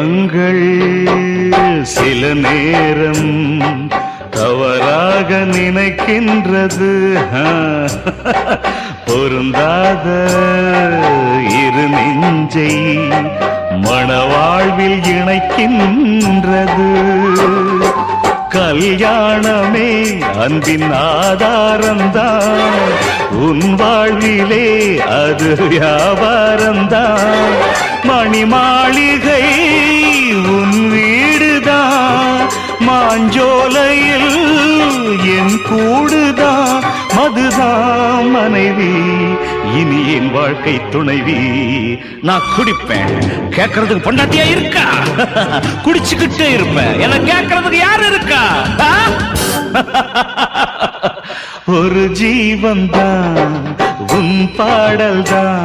தெய்வங்கள் சில நேரம் தவறாக நினைக்கின்றது. பொருந்தாத இரு நெஞ்சை மணவாழ்வில் இணைக்கின்றது. கல்யாணமே அன்பின் ஆதாரம்தான், உன் வாழ்விலே அது வியாபாரம்தான். மணிமாளிகை உன் வீடுதான், மாஞ்சோலையில் என் கூடுதான். மதுதான் மனைவி, இனி என் வாழ்க்கை துணைவி. நான் குடிப்பேன், கேட்கறதுக்கு பொண்டாட்டியா இருக்கா? குடிச்சுக்கிட்டே இருப்பேன், என்ன கேட்கறதுக்கு யாரு இருக்கா? ஒரு ஜீவன் தான், உன் பாடல் தான்.